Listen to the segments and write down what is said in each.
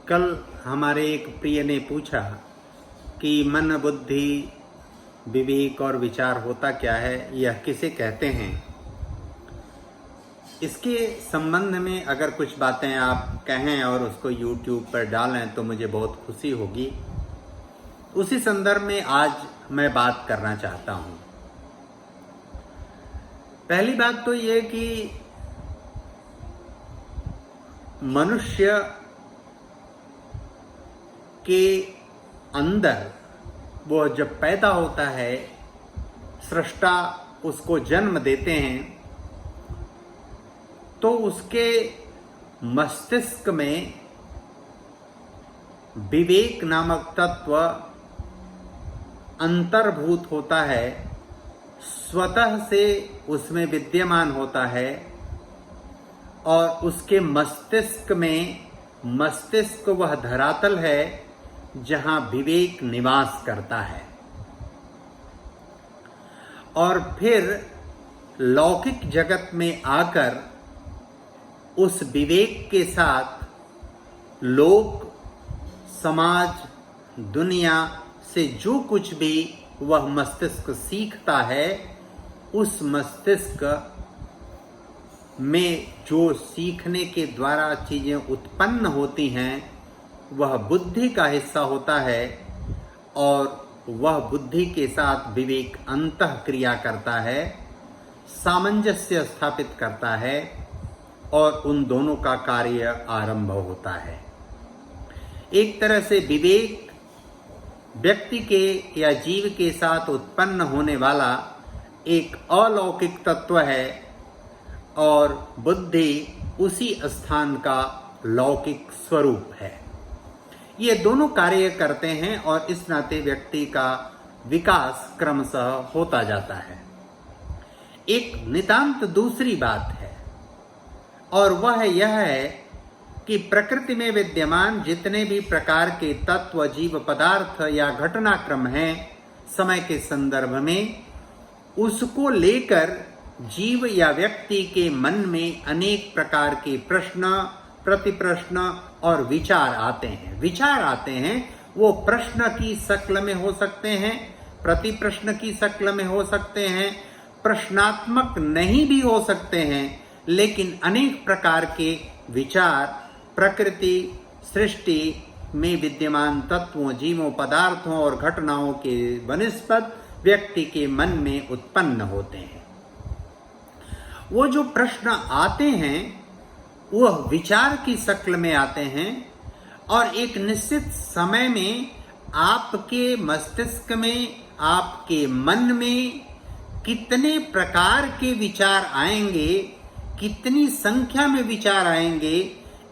कल हमारे एक प्रिय ने पूछा कि मन, बुद्धि, विवेक और विचार होता क्या है, यह किसे कहते हैं। इसके संबंध में अगर कुछ बातें आप कहें और उसको YouTube पर डालें तो मुझे बहुत खुशी होगी। उसी संदर्भ में आज मैं बात करना चाहता हूँ। पहली बात तो ये कि मनुष्य के अंदर वो जब पैदा होता है, सृष्टा उसको जन्म देते हैं तो उसके मस्तिष्क में विवेक नामक तत्व अंतर्भूत होता है, स्वतः से उसमें विद्यमान होता है और उसके मस्तिष्क में मस्तिष्क वह धरातल है जहां विवेक निवास करता है। और फिर लौकिक जगत में आकर उस विवेक के साथ लोक, समाज, दुनिया से जो कुछ भी वह मस्तिष्क सीखता है, उस मस्तिष्क में जो सीखने के द्वारा चीजें उत्पन्न होती हैं वह बुद्धि का हिस्सा होता है और वह बुद्धि के साथ विवेक अंतः क्रिया करता है, सामंजस्य स्थापित करता है और उन दोनों का कार्य आरंभ होता है। एक तरह से विवेक व्यक्ति के या जीव के साथ उत्पन्न होने वाला एक अलौकिक तत्व है और बुद्धि उसी स्थान का लौकिक स्वरूप है। ये दोनों कार्य करते हैं और इस नाते व्यक्ति का विकास क्रमशः होता जाता है। एक नितांत दूसरी बात है और वह यह है कि प्रकृति में विद्यमान जितने भी प्रकार के तत्व, जीव पदार्थ या घटनाक्रम हैं समय के संदर्भ में, उसको लेकर जीव या व्यक्ति के मन में अनेक प्रकार के प्रश्न, प्रतिप्रश्न और विचार आते हैं। विचार आते हैं, वो प्रश्न की शक्ल में हो सकते हैं, प्रतिप्रश्न की शक्ल में हो सकते हैं, प्रश्नात्मक नहीं भी हो सकते हैं, लेकिन अनेक प्रकार के विचार प्रकृति, सृष्टि में विद्यमान तत्वों, जीवों, पदार्थों और घटनाओं के बनिस्पत व्यक्ति के मन में उत्पन्न होते हैं। वो जो प्रश्न आते हैं वह विचार की शक्ल में आते हैं और एक निश्चित समय में आपके मस्तिष्क में, आपके मन में कितने प्रकार के विचार आएंगे, कितनी संख्या में विचार आएंगे,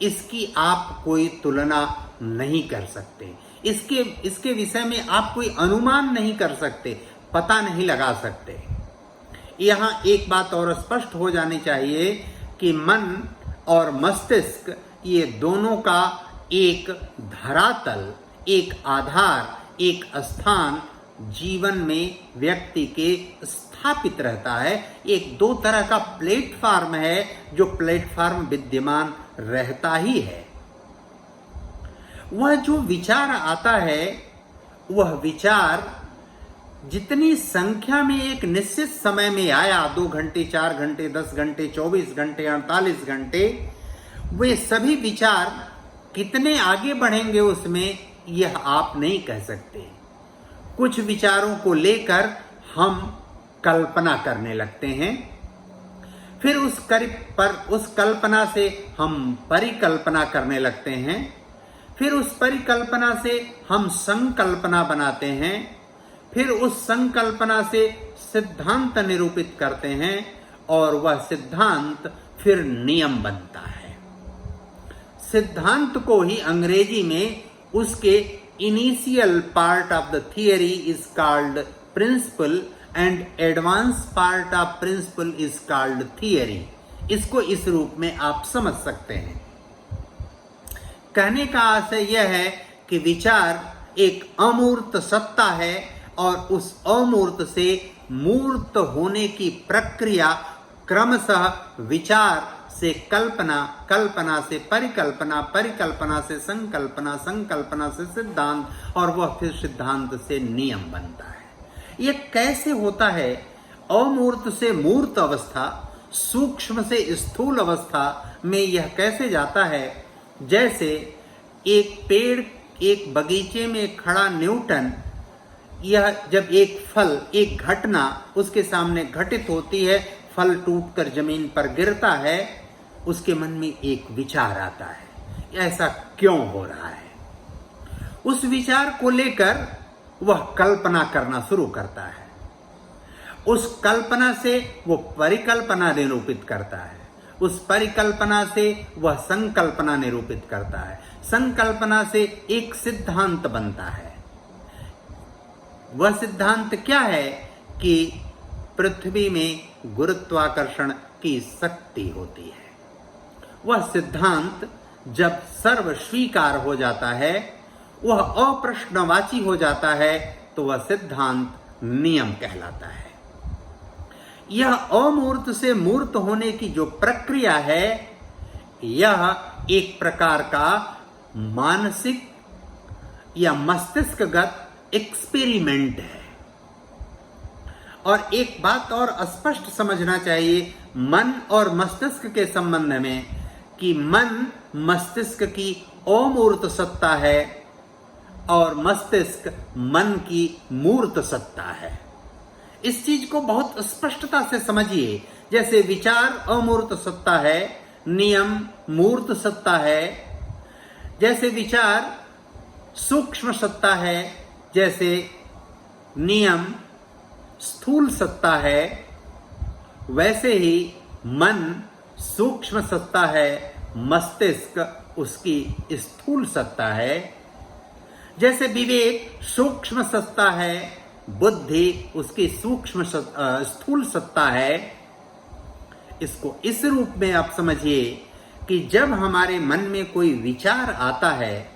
इसकी आप कोई तुलना नहीं कर सकते। इसके विषय में आप कोई अनुमान नहीं कर सकते, पता नहीं लगा सकते। यहाँ एक बात और स्पष्ट हो जानी चाहिए कि मन और मस्तिष्क ये दोनों का एक धरातल, एक आधार, एक स्थान जीवन में व्यक्ति के स्थापित रहता है। एक दो तरह का प्लेटफॉर्म है जो प्लेटफॉर्म विद्यमान रहता ही है। वह जो विचार आता है, वह विचार जितनी संख्या में एक निश्चित समय में आया, 2 घंटे, 4 घंटे, 10 घंटे, 24 घंटे, 48 घंटे, वे सभी विचार कितने आगे बढ़ेंगे उसमें यह आप नहीं कह सकते। कुछ विचारों को लेकर हम कल्पना करने लगते हैं, फिर उस कल्पना से हम परिकल्पना करने लगते हैं, फिर उस परिकल्पना से हम संकल्पना बनाते हैं, फिर उस संकल्पना से सिद्धांत निरूपित करते हैं और वह सिद्धांत फिर नियम बनता है। सिद्धांत को ही अंग्रेजी में उसके initial part of the theory is called principle and advance part of principle is called theory. इसको इस रूप में आप समझ सकते हैं। कहने का आशय यह है कि विचार एक अमूर्त सत्ता है और उस अमूर्त से मूर्त होने की प्रक्रिया क्रमशः विचार से कल्पना, कल्पना से परिकल्पना, परिकल्पना से संकल्पना, संकल्पना से सिद्धांत और वह फिर सिद्धांत से नियम बनता है। ये कैसे होता है? अमूर्त से मूर्त अवस्था, सूक्ष्म से स्थूल अवस्था में यह कैसे जाता है? जैसे एक पेड़, एक बगीचे में खड़ा न्यूटन, यह जब एक फल, एक घटना उसके सामने घटित होती है, फल टूटकर जमीन पर गिरता है, उसके मन में एक विचार आता है, ऐसा क्यों हो रहा है? उस विचार को लेकर वह कल्पना करना शुरू करता है। उस कल्पना से वो परिकल्पना निरूपित करता है, उस परिकल्पना से वह संकल्पना निरूपित करता है, संकल्पना से एक सिद्धांत बनता है। वह सिद्धांत क्या है? कि पृथ्वी में गुरुत्वाकर्षण की शक्ति होती है। वह सिद्धांत जब सर्व स्वीकार हो जाता है, वह अप्रश्नवाची हो जाता है, तो वह सिद्धांत नियम कहलाता है। यह अमूर्त से मूर्त होने की जो प्रक्रिया है, यह एक प्रकार का मानसिक या मस्तिष्कगत एक्सपेरिमेंट है। और एक बात और स्पष्ट समझना चाहिए मन और मस्तिष्क के संबंध में, कि मन मस्तिष्क की अमूर्त सत्ता है और मस्तिष्क मन की मूर्त सत्ता है। इस चीज को बहुत स्पष्टता से समझिए। जैसे विचार अमूर्त सत्ता है, नियम मूर्त सत्ता है। जैसे विचार सूक्ष्म सत्ता है, जैसे नियम स्थूल सत्ता है, वैसे ही मन सूक्ष्म सत्ता है, मस्तिष्क उसकी स्थूल सत्ता है। जैसे विवेक सूक्ष्म सत्ता है, बुद्धि उसकी सूक्ष्म स्थूल सत्ता है। इसको इस रूप में आप समझिए कि जब हमारे मन में कोई विचार आता है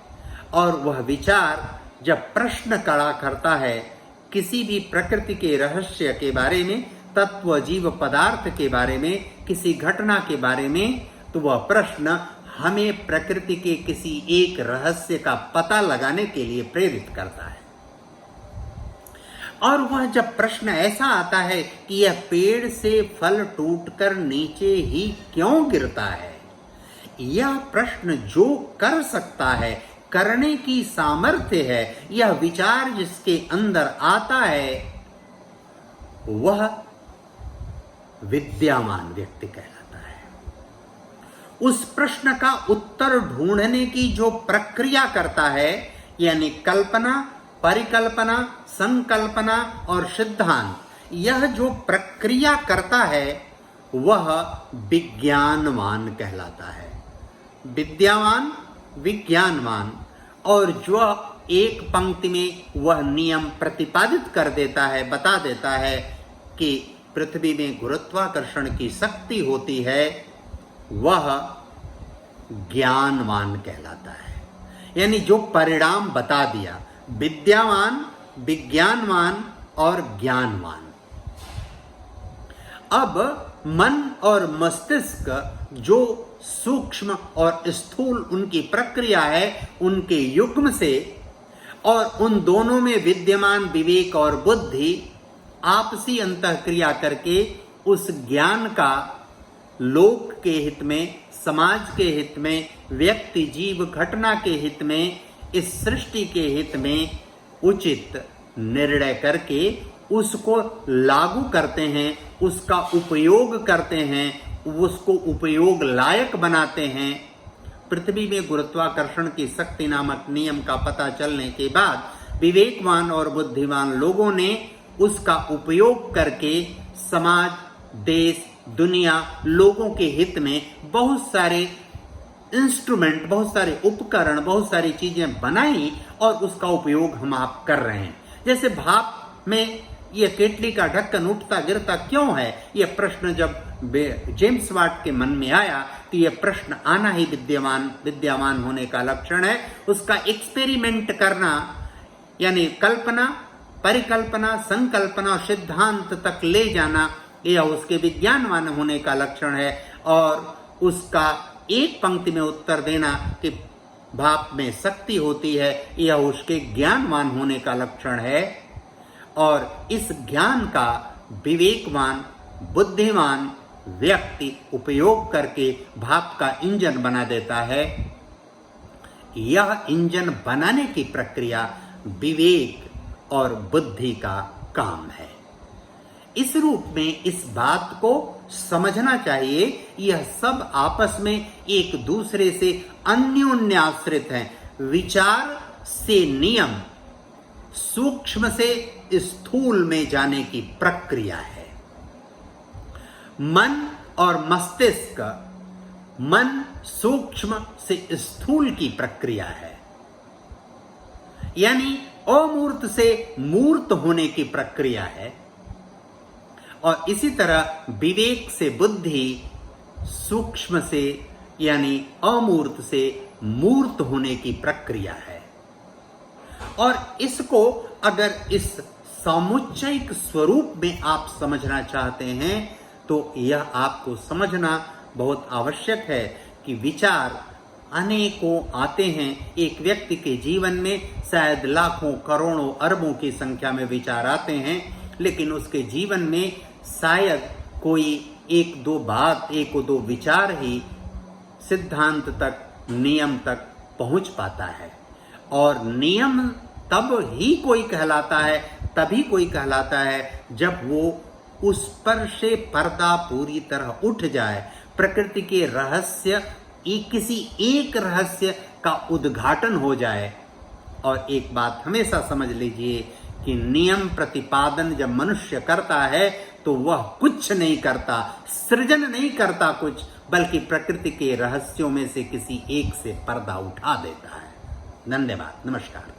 और वह विचार जब प्रश्न खड़ा करता है किसी भी प्रकृति के रहस्य के बारे में, तत्व जीव पदार्थ के बारे में, किसी घटना के बारे में, तो वह प्रश्न हमें प्रकृति के किसी एक रहस्य का पता लगाने के लिए प्रेरित करता है। और वह जब प्रश्न ऐसा आता है कि यह पेड़ से फल टूटकर नीचे ही क्यों गिरता है, यह प्रश्न जो कर सकता है, करने की सामर्थ्य है, यह विचार जिसके अंदर आता है, वह विद्यामान व्यक्ति कहलाता है। उस प्रश्न का उत्तर ढूंढने की जो प्रक्रिया करता है, यानी कल्पना, परिकल्पना, संकल्पना और सिद्धांत, यह जो प्रक्रिया करता है वह विज्ञानवान कहलाता है। विद्यावान, विज्ञानवान। और जो एक पंक्ति में वह नियम प्रतिपादित कर देता है, बता देता है कि पृथ्वी में गुरुत्वाकर्षण की शक्ति होती है, वह ज्ञानवान कहलाता है। यानी जो परिणाम बता दिया, विद्यावान, विज्ञानवान और ज्ञानवान। अब मन और मस्तिष्क जो सूक्ष्म और स्थूल उनकी प्रक्रिया है, उनके युग्म से, और उन दोनों में विद्यमान विवेक और बुद्धि आपसी अंतःक्रिया करके उस ज्ञान का लोक के हित में, समाज के हित में, व्यक्ति जीव घटना के हित में, इस सृष्टि के हित में उचित निर्णय करके उसको लागू करते हैं, उसका उपयोग करते हैं, उसको उपयोग लायक बनाते हैं। पृथ्वी में गुरुत्वाकर्षण की शक्ति नामक नियम का पता चलने के बाद विवेकवान और बुद्धिमान लोगों ने उसका उपयोग करके समाज, देश, दुनिया, लोगों के हित में बहुत सारे इंस्ट्रूमेंट, बहुत सारे उपकरण, बहुत सारी चीजें बनाई और उसका उपयोग हम आप कर रहे हैं। जैसे भाप में यह केटली का ढक्कन उठता गिरता क्यों है, यह प्रश्न जब जेम्स वाट के मन में आया तो यह प्रश्न आना ही विद्यामान होने का लक्षण है। उसका एक्सपेरिमेंट करना, यानी कल्पना, परिकल्पना, संकल्पना, सिद्धांत तक ले जाना, यह उसके विज्ञानवान होने का लक्षण है। और उसका एक पंक्ति में उत्तर देना कि भाप में शक्ति होती है, यह उसके ज्ञानवान होने का लक्षण है। और इस ज्ञान का विवेकवान बुद्धिमान व्यक्ति उपयोग करके भाप का इंजन बना देता है। यह इंजन बनाने की प्रक्रिया विवेक और बुद्धि का काम है। इस रूप में इस बात को समझना चाहिए, यह सब आपस में एक दूसरे से अन्योन्याश्रित हैं। विचार से नियम, सूक्ष्म से स्थूल में जाने की प्रक्रिया है। मन और मस्तिष्क, मन सूक्ष्म से स्थूल की प्रक्रिया है, यानी अमूर्त से मूर्त होने की प्रक्रिया है। और इसी तरह विवेक से बुद्धि सूक्ष्म से यानी अमूर्त से मूर्त होने की प्रक्रिया है। और इसको अगर इस समुच्चयिक स्वरूप में आप समझना चाहते हैं तो यह आपको समझना बहुत आवश्यक है कि विचार अनेकों आते हैं। एक व्यक्ति के जीवन में शायद लाखों करोड़ों अरबों की संख्या में विचार आते हैं, लेकिन उसके जीवन में शायद कोई एक दो विचार ही सिद्धांत तक, नियम तक पहुंच पाता है। और नियम तभी कोई कहलाता है जब वो उस पर से पर्दा पूरी तरह उठ जाए, प्रकृति के रहस्य किसी एक रहस्य का उद्घाटन हो जाए। और एक बात हमेशा समझ लीजिए कि नियम प्रतिपादन जब मनुष्य करता है तो वह कुछ नहीं करता, सृजन नहीं करता कुछ, बल्कि प्रकृति के रहस्यों में से किसी एक से पर्दा उठा देता है। धन्यवाद, नमस्कार।